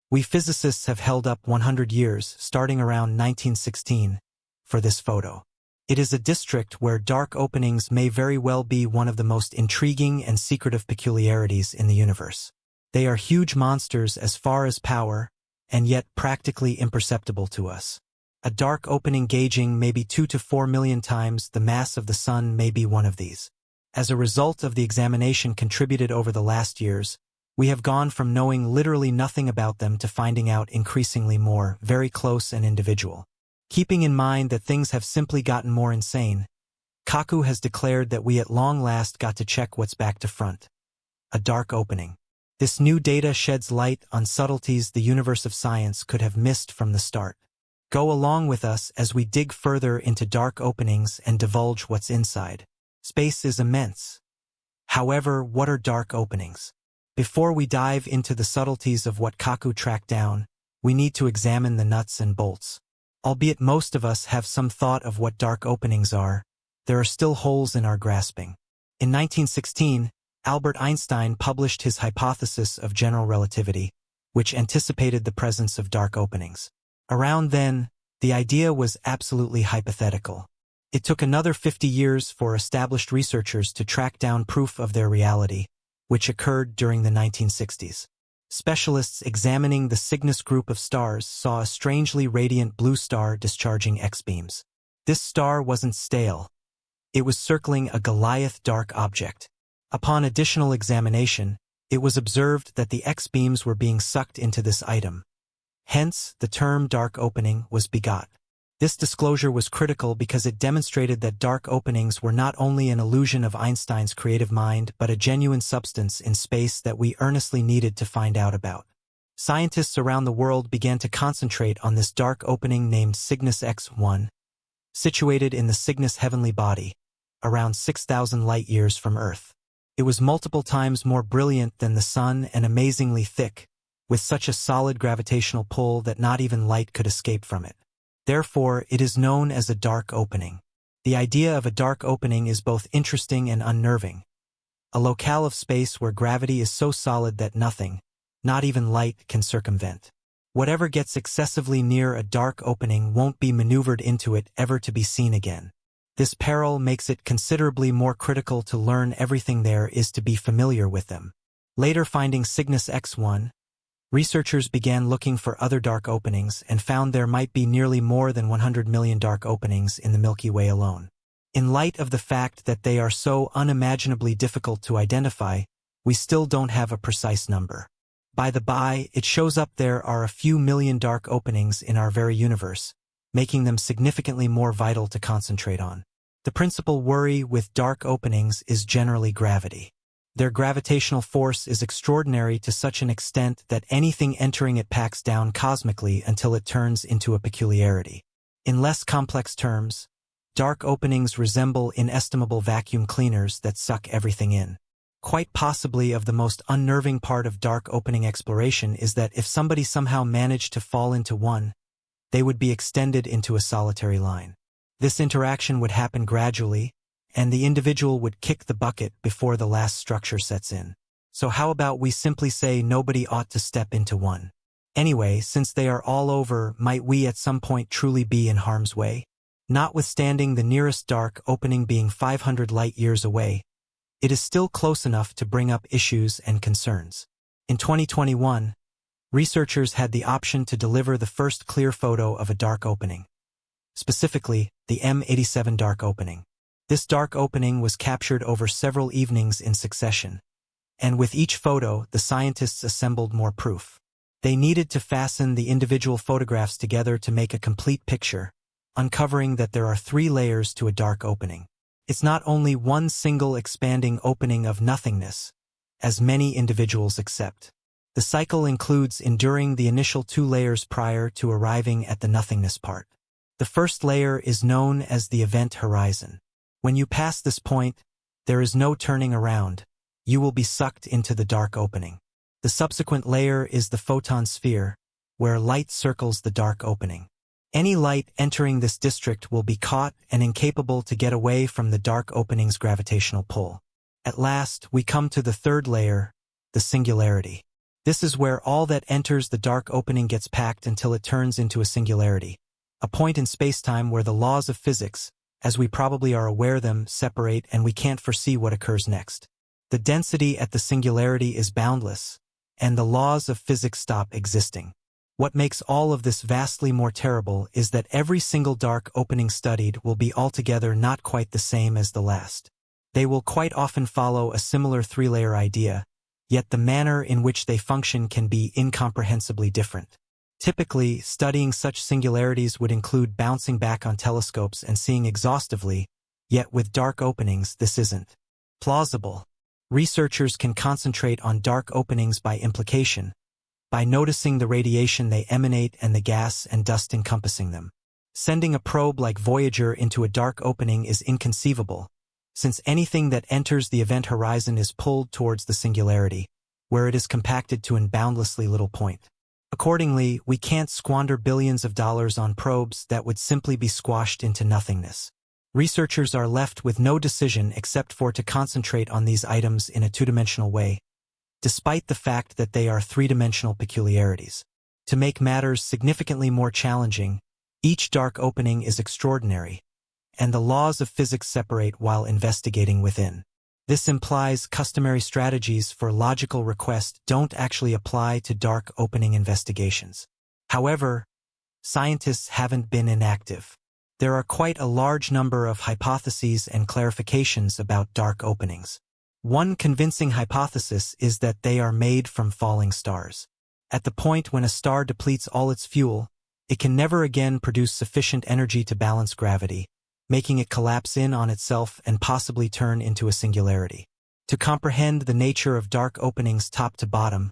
We physicists have held up 100 years, starting around 1916, for this photo. It is a district where dark openings may very well be one of the most intriguing and secretive peculiarities in the universe. They are huge monsters as far as power, and yet practically imperceptible to us. A dark opening gauging maybe 2 to 4 million times the mass of the Sun may be one of these. As a result of the examination contributed over the last years, we have gone from knowing literally nothing about them to finding out increasingly more, very close and individual. Keeping in mind that things have simply gotten more insane, Kaku has declared that we at long last got to check what's back to front. A dark opening. This new data sheds light on subtleties the universe of science could have missed from the start. Go along with us as we dig further into dark openings and divulge what's inside. Space is immense. However, what are dark openings? Before we dive into the subtleties of what Kaku tracked down, we need to examine the nuts and bolts. Albeit most of us have some thought of what dark openings are, there are still holes in our grasping. In 1916, Albert Einstein published his hypothesis of general relativity, which anticipated the presence of dark openings. Around then, the idea was absolutely hypothetical. It took another 50 years for established researchers to track down proof of their reality, which occurred during the 1960s. Specialists examining the Cygnus group of stars saw a strangely radiant blue star discharging X-beams. This star wasn't stale. It was circling a Goliath dark object. Upon additional examination, it was observed that the X-beams were being sucked into this item. Hence, the term dark opening was begot. This disclosure was critical because it demonstrated that dark openings were not only an illusion of Einstein's creative mind but a genuine substance in space that we earnestly needed to find out about. Scientists around the world began to concentrate on this dark opening named Cygnus X1, situated in the Cygnus heavenly body, around 6,000 light-years from Earth. It was multiple times more brilliant than the Sun and amazingly thick, with such a solid gravitational pull that not even light could escape from it. Therefore, it is known as a dark opening. The idea of a dark opening is both interesting and unnerving. A locale of space where gravity is so solid that nothing, not even light, can circumvent. Whatever gets excessively near a dark opening won't be maneuvered into it ever to be seen again. This peril makes it considerably more critical to learn everything there is to be familiar with them. Later finding Cygnus X1, researchers began looking for other dark openings and found there might be nearly more than 100 million dark openings in the Milky Way alone. In light of the fact that they are so unimaginably difficult to identify, we still don't have a precise number. By the by, it shows up there are a few million dark openings in our very universe, making them significantly more vital to concentrate on. The principal worry with dark openings is generally gravity. Their gravitational force is extraordinary to such an extent that anything entering it packs down cosmically until it turns into a peculiarity. In less complex terms, dark openings resemble inestimable vacuum cleaners that suck everything in. Quite possibly the most unnerving part of dark opening exploration is that if somebody somehow managed to fall into one, they would be extended into a solitary line. This interaction would happen gradually, and the individual would kick the bucket before the last structure sets in. So how about we simply say nobody ought to step into one? Anyway, since they are all over, might we at some point truly be in harm's way? Notwithstanding the nearest dark opening being 500 light-years away, it is still close enough to bring up issues and concerns. In 2021, researchers had the option to deliver the first clear photo of a dark opening. Specifically, the M87 dark opening. This dark opening was captured over several evenings in succession, and with each photo, the scientists assembled more proof. They needed to fasten the individual photographs together to make a complete picture, uncovering that there are 3 layers to a dark opening. It's not only one single expanding opening of nothingness, as many individuals accept. The cycle includes enduring the initial 2 layers prior to arriving at the nothingness part. The first layer is known as the event horizon. When you pass this point, there is no turning around. You will be sucked into the dark opening. The subsequent layer is the photon sphere, where light circles the dark opening. Any light entering this district will be caught and incapable to get away from the dark opening's gravitational pull. At last, we come to the third layer, the singularity. This is where all that enters the dark opening gets packed until it turns into a singularity, a point in spacetime where the laws of physics, as we probably are aware them, separate and we can't foresee what occurs next. The density at the singularity is boundless, and the laws of physics stop existing. What makes all of this vastly more terrible is that every single dark opening studied will be altogether not quite the same as the last. They will quite often follow a similar three-layer idea, yet the manner in which they function can be incomprehensibly different. Typically, studying such singularities would include bouncing back on telescopes and seeing exhaustively, yet with dark openings this isn't plausible. Researchers can concentrate on dark openings by implication, by noticing the radiation they emanate and the gas and dust encompassing them. Sending a probe like Voyager into a dark opening is inconceivable, since anything that enters the event horizon is pulled towards the singularity, where it is compacted to an boundlessly little point. Accordingly, we can't squander billions of dollars on probes that would simply be squashed into nothingness. Researchers are left with no decision except for to concentrate on these items in a two-dimensional way, despite the fact that they are three-dimensional peculiarities. To make matters significantly more challenging, each dark opening is extraordinary, and the laws of physics separate while investigating within. This implies customary strategies for logical request don't actually apply to dark opening investigations. However, scientists haven't been inactive. There are quite a large number of hypotheses and clarifications about dark openings. One convincing hypothesis is that they are made from falling stars. At the point when a star depletes all its fuel, it can never again produce sufficient energy to balance gravity, making it collapse in on itself and possibly turn into a singularity. To comprehend the nature of dark openings top to bottom,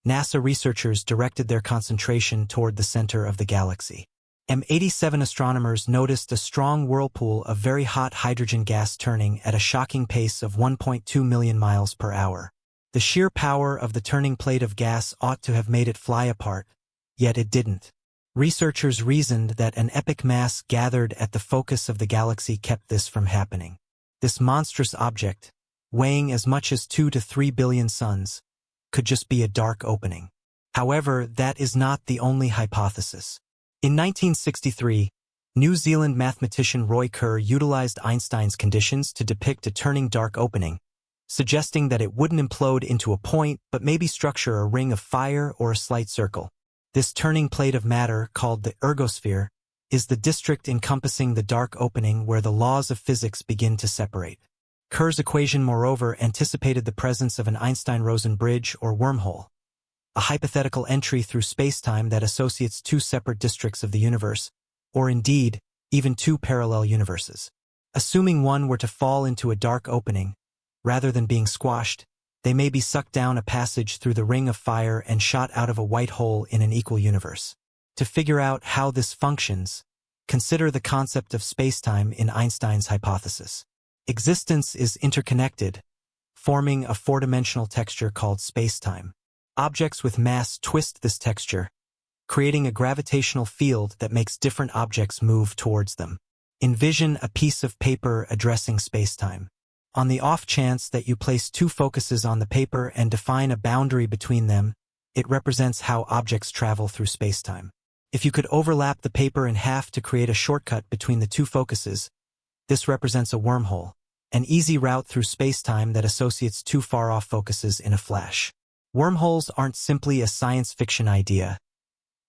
NASA researchers directed their concentration toward the center of the galaxy. M87 astronomers noticed a strong whirlpool of very hot hydrogen gas turning at a shocking pace of 1.2 million miles per hour. The sheer power of the turning plate of gas ought to have made it fly apart, yet it didn't. Researchers reasoned that an epic mass gathered at the focus of the galaxy kept this from happening. This monstrous object, weighing as much as 2 to 3 billion suns, could just be a dark opening. However, that is not the only hypothesis. In 1963, New Zealand mathematician Roy Kerr utilized Einstein's conditions to depict a turning dark opening, suggesting that it wouldn't implode into a point but maybe structure a ring of fire or a slight circle. This turning plate of matter, called the ergosphere, is the district encompassing the dark opening where the laws of physics begin to separate. Kerr's equation, moreover, anticipated the presence of an Einstein-Rosen bridge or wormhole, a hypothetical entry through spacetime that associates two separate districts of the universe, or indeed, even two parallel universes. Assuming one were to fall into a dark opening, rather than being squashed, they may be sucked down a passage through the ring of fire and shot out of a white hole in an equal universe. To figure out how this functions, consider the concept of spacetime in Einstein's hypothesis. Existence is interconnected, forming a four-dimensional texture called spacetime. Objects with mass twist this texture, creating a gravitational field that makes different objects move towards them. Envision a piece of paper addressing spacetime. On the off chance that you place two focuses on the paper and define a boundary between them, it represents how objects travel through spacetime. If you could overlap the paper in half to create a shortcut between the two focuses, this represents a wormhole, an easy route through spacetime that associates two far-off focuses in a flash. Wormholes aren't simply a science fiction idea.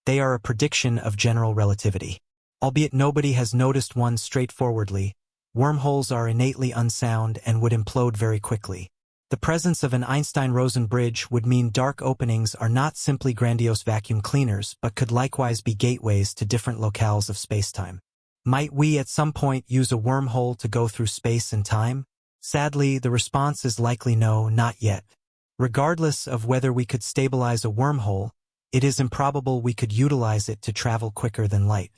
They are a prediction of general relativity. Albeit nobody has noticed one straightforwardly, wormholes are innately unsound and would implode very quickly. The presence of an Einstein-Rosen bridge would mean dark openings are not simply grandiose vacuum cleaners but could likewise be gateways to different locales of spacetime. Might we at some point use a wormhole to go through space and time? Sadly, the response is likely no, not yet. Regardless of whether we could stabilize a wormhole, it is improbable we could utilize it to travel quicker than light.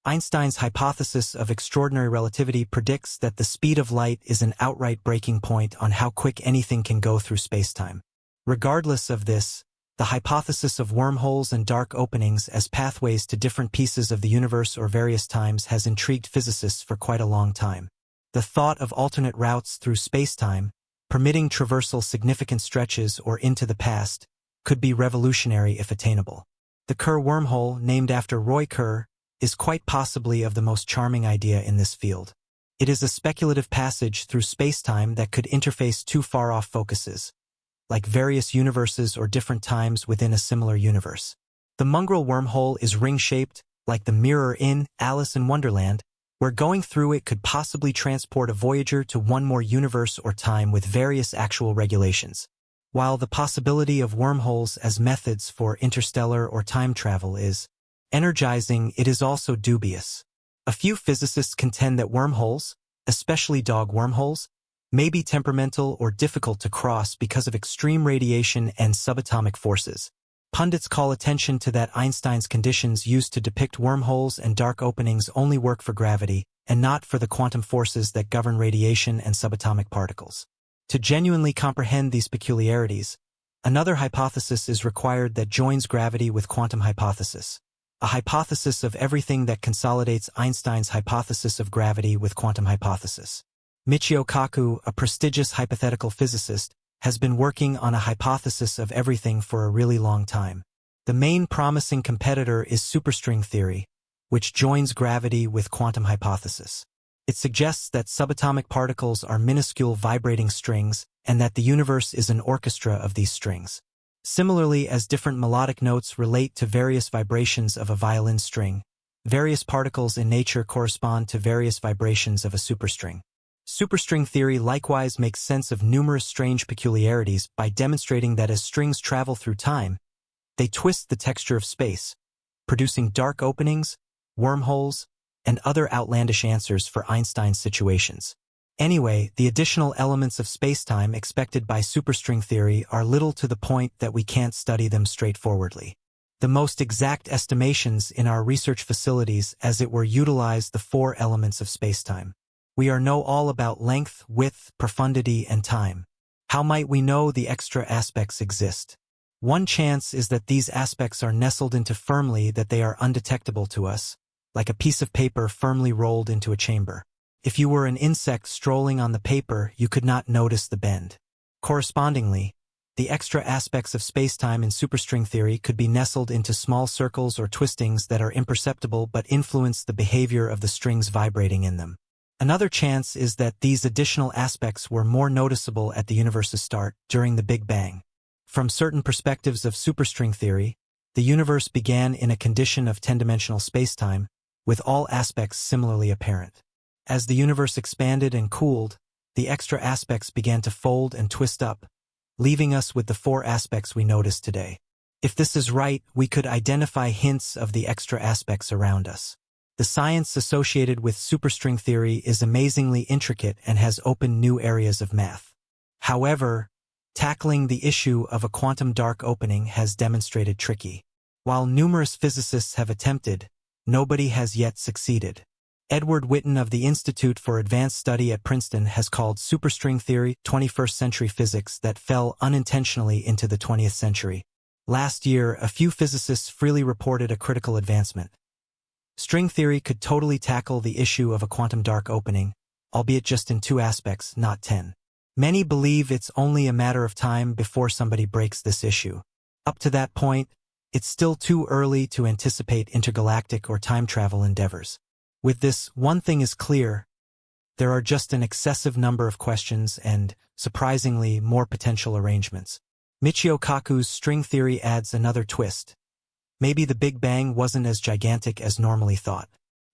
Einstein's hypothesis of extraordinary relativity predicts that the speed of light is an outright breaking point on how quick anything can go through spacetime. Regardless of this, the hypothesis of wormholes and dark openings as pathways to different pieces of the universe or various times has intrigued physicists for quite a long time. The thought of alternate routes through spacetime, permitting traversal significant stretches or into the past, could be revolutionary if attainable. The Kerr wormhole, named after Roy Kerr, is quite possibly of the most charming idea in this field. It is a speculative passage through space-time that could interface two far-off focuses, like various universes or different times within a similar universe. The mongrel wormhole is ring-shaped, like the mirror in Alice in Wonderland, where going through it could possibly transport a voyager to one more universe or time with various actual regulations. While the possibility of wormholes as methods for interstellar or time travel is energizing, it is also dubious. A few physicists contend that wormholes, especially dog wormholes, may be temperamental or difficult to cross because of extreme radiation and subatomic forces. Pundits call attention to that Einstein's conditions used to depict wormholes and dark openings only work for gravity, and not for the quantum forces that govern radiation and subatomic particles. To genuinely comprehend these peculiarities, another hypothesis is required that joins gravity with quantum hypothesis, a hypothesis of everything that consolidates Einstein's hypothesis of gravity with quantum hypothesis. Michio Kaku, a prestigious hypothetical physicist, has been working on a hypothesis of everything for a really long time. The main promising competitor is superstring theory, which joins gravity with quantum hypothesis. It suggests that subatomic particles are minuscule vibrating strings and that the universe is an orchestra of these strings. Similarly, as different melodic notes relate to various vibrations of a violin string, various particles in nature correspond to various vibrations of a superstring. Superstring theory likewise makes sense of numerous strange peculiarities by demonstrating that as strings travel through time, they twist the texture of space, producing dark openings, wormholes, and other outlandish answers for Einstein's situations. Anyway, the additional elements of spacetime expected by superstring theory are little to the point that we can't study them straightforwardly. The most exact estimations in our research facilities, as it were, utilize the four elements of spacetime. We know all about length, width, profundity, and time. How might we know the extra aspects exist? One chance is that these aspects are nestled into firmly that they are undetectable to us, like a piece of paper firmly rolled into a chamber. If you were an insect strolling on the paper, you could not notice the bend. Correspondingly, the extra aspects of spacetime in superstring theory could be nestled into small circles or twistings that are imperceptible but influence the behavior of the strings vibrating in them. Another chance is that these additional aspects were more noticeable at the universe's start, during the Big Bang. From certain perspectives of superstring theory, the universe began in a condition of 10-dimensional spacetime, with all aspects similarly apparent. As the universe expanded and cooled, the extra aspects began to fold and twist up, leaving us with the four aspects we notice today. If this is right, we could identify hints of the extra aspects around us. The science associated with superstring theory is amazingly intricate and has opened new areas of math. However, tackling the issue of a quantum dark opening has demonstrated tricky. While numerous physicists have attempted, nobody has yet succeeded. Edward Witten of the Institute for Advanced Study at Princeton has called superstring theory 21st century physics that fell unintentionally into the 20th century. Last year, a few physicists freely reported a critical advancement. String theory could totally tackle the issue of a quantum dark opening, albeit just in two aspects, not 10. Many believe it's only a matter of time before somebody breaks this issue. Up to that point, it's still too early to anticipate intergalactic or time travel endeavors. With this, one thing is clear: there are just an excessive number of questions and, surprisingly, more potential arrangements. Michio Kaku's string theory adds another twist. Maybe the Big Bang wasn't as gigantic as normally thought.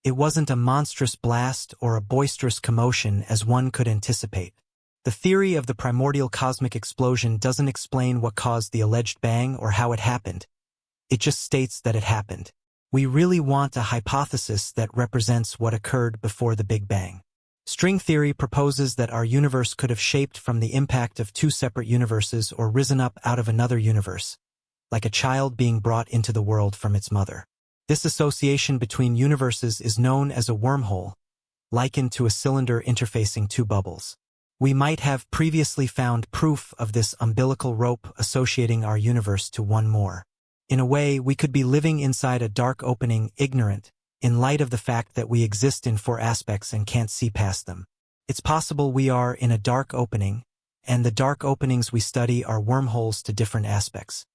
It wasn't a monstrous blast or a boisterous commotion as one could anticipate. The theory of the primordial cosmic explosion doesn't explain what caused the alleged bang or how it happened. It just states that it happened. We really want a hypothesis that represents what occurred before the Big Bang. String theory proposes that our universe could have shaped from the impact of two separate universes or risen up out of another universe, like a child being brought into the world from its mother. This association between universes is known as a wormhole, likened to a cylinder interfacing two bubbles. We might have previously found proof of this umbilical rope associating our universe to one more. In a way, we could be living inside a dark opening ignorant, in light of the fact that we exist in four aspects and can't see past them. It's possible we are in a dark opening, and the dark openings we study are wormholes to different aspects.